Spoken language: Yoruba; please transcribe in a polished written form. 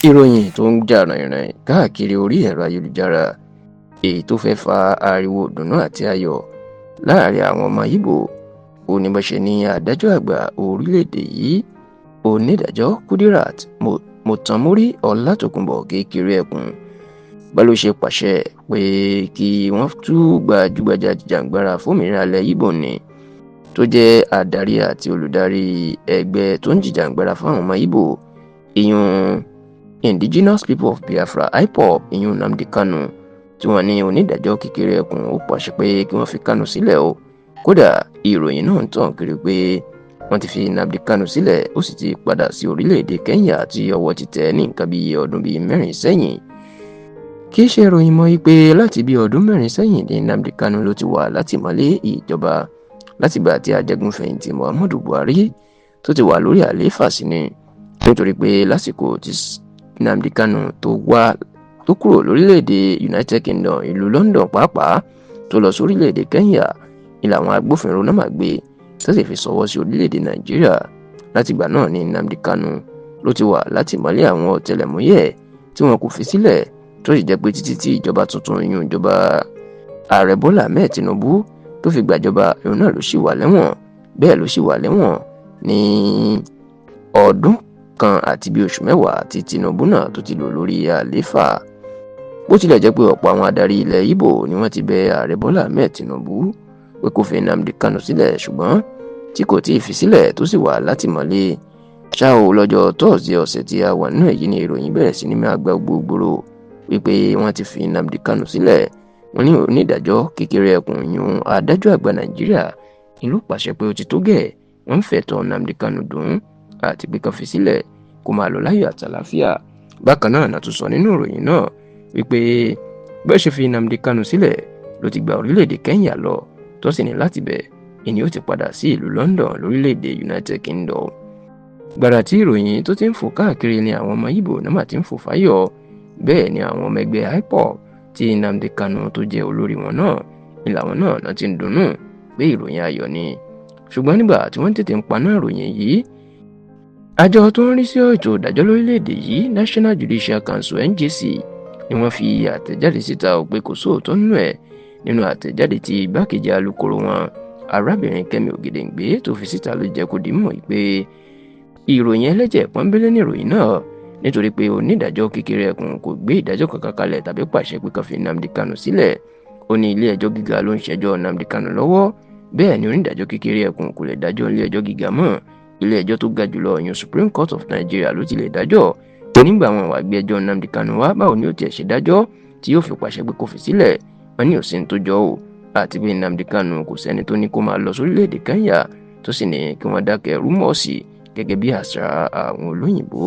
ìròyìn tó ń jà rìnrìn káàkiri orí ẹ̀rọ ayélujára èyí tó fẹ́ fa ariwo ìdùnnú àti ayọ̀ láàrin àwọn ọmọ Ìgbò oníbọ̀ṣe ní adájọ́ àgbà orílẹ̀-èdè yìí onídàájọ́ Kudirat Motonmori Ọlátòkunbọ̀ kékeré ẹkùn bá ló ṣe pàṣẹ pé kí wọ́n tú gbajúgbajà jìjàǹgbara fómìnira ilẹ̀ Ìgbò ni tó jẹ́ adarí àti olùdarí ẹgbẹ́ tó ń jìjàǹgbara fáwọn ọmọ Ìgbò ìyún Indigenous People of Biafra IPOB ìyún Nnamdi Kanu tí wọ́n ní onídàájọ́ kékeré ẹkùn ó pàṣẹ pé kí wọ́n fi Kanu sílẹ̀ o kódà ìròyìn náà ń tàn kiri pé wọ́n ti fi Nnamdi Kanu sílẹ̀ ó sì ti padà sí orílẹ̀-èdè Kenya tí ọwọ́ ti tẹ̀ ní nǹkan bíi ọdún bíi 4 sẹ́yìn kì í ṣe ìròyìn mọ́ pé láti bíi ọdún 4 sẹ́yìn ní Nnamdi Kanu ló ti wà látìmọ́lé ìjọba látìgbà tí ajagunfẹ̀yìntì Muhammadu Buhari tó ti wà lórí àlééfà sí ni nítorí pé lásìkò tí Nnamdi Kanu tó kúrò lórílẹ̀‐èdè United Kingdom ìlú London pàápàá tó lọ sórílẹ̀‐èdè Kenya ni làwọn agbófinró náà máa gbé tó sì fi ṣọwọ́ sí orílẹ̀‐èdè Nàìjíríà látìgbà náà ni Nnamdi Kanu ló ti wà látìmọ́lé àwọn ọ̀tẹlẹ̀múyẹ́ tí wọn kò fi sílẹ̀ tó sì jẹ́ pé títí tí ìjọba tuntun ìyún ìjọba ààrẹ Bọ́lá Ahmed Tinubu tó fi gbàjọba òun náà ló sì wà lẹ́wọ̀n bẹ́ẹ̀ ló sì wà lẹ́wọ̀n ní ọdún kan àti bí oṣù mẹ́wàá tí Tinubu náà tó ti lò lórí àlééfà bó tilẹ̀ jẹ́ pé ọ̀pọ̀ àwọn adarí ilẹ̀ Ìgbò ni wọ́n ti bẹ ààrẹ Bọ́lá Ahmed Tinubu pé kó fi Nnamdi Kanu sílẹ̀ ṣùgbọ́n tí kò tí ì fi sílẹ̀ tó sì wà látìmọ́lé ṣá o lọ́jọ́ tọ́sídẹ̀ẹ́ ọ̀sẹ̀ tí a wà nínú èyí ni ìròyìn bẹ̀rẹ̀ sí ní máa gba gbogbooro wípé wọ́n ti fi Nnamdi Kanu sílẹ̀ wọ́n ní onídàájọ́ kékeré ẹkùn yún adájọ́ àgbà Nàìjíríà ìlú pàṣẹ pé ó ti tó gẹ́ẹ̀ wọ́n ń fẹ̀tọ́ Nnamdi Kanu dùn àti pé kan fi sílẹ̀ kó máa lọ láyọ̀ àtàlàáfíà bákan náà náà tún sọ nínú ìròyìn náà wípé bẹ́ẹ̀ ṣe fi Nnamdi Kanu sílẹ̀ ló ti gba orílẹ̀-èdè Kenya lọ tó sì ní láti bẹ̀ ẹni ó ti padà sí ìlú London lórílẹ̀-èdè United Kingdom gbàrà tí ìròyìn tó ti ń fò káàkiri ni àwọn ọmọ Ìgbò náà ti ń fò fáyọ̀ bẹ́ẹ̀ ni àwọn ọmọ ẹgbẹ́ IPOB tí Nnamdi Kanu tó jẹ́ olórí wọn náà ni làwọn náà ti ń dunnú pé ìròyìn ayọ̀ ni ṣùgbọ́n nígbà tí wọ́n tètè ń paná ìròyìn yìí àjọ tó ń rí sí ètò ìdájọ́ lórílẹ̀‐èdè yìí National Judicial Council NJC ni wọ́n fi àtẹ̀jáde síta ó pé kò sóòótọ́ nínú ẹ̀ nínú àtẹ̀jáde tí igbákejì alukoro wọn arábìnrin Kẹ́mi Ògèdèǹgbé tó fi síta ló jẹ́ kó di mọ̀ pé ìròyìn ẹlẹ́jẹ̀ pọ́nbélé ní ìròyìn náà nítorí pé onídàájọ́ kékeré ẹkùn kò gbé ìdájọ́ kankan kalẹ̀ tàbí pàṣẹ pé kan fi Nnamdi Kanu sílẹ̀ ó ní ilé ẹjọ́ gíga ló ń ṣẹjọ́ Nnamdi Kanu lọ́wọ́ bẹ́ẹ̀ ni onídàájọ́ kékeré ẹkùn kò lè dájọ́ ilé ẹjọ́ gíga mọ́ ilé ẹjọ́ tó ga jùlọ ìyẹn Supreme Court of Nigeria ló ti lè dájọ́ onígbà wọn wá gbé ẹjọ́ Nnamdi Kanu wá báwo ni ó tiẹ̀ ṣe dájọ́ tí yóò fi pàṣẹ pé kó fi sílẹ̀ wọn ní òsín tó jọ ò àti pé Nnamdi Kanu kò sẹ́ni tó ní kó máa lọ sórílẹ̀-èdè Kenya tó sì ní kí wọ́n dákẹ́ rúmọ̀ọ́sì gẹ́gẹ́ bí àṣà àwọn olóyìnbó.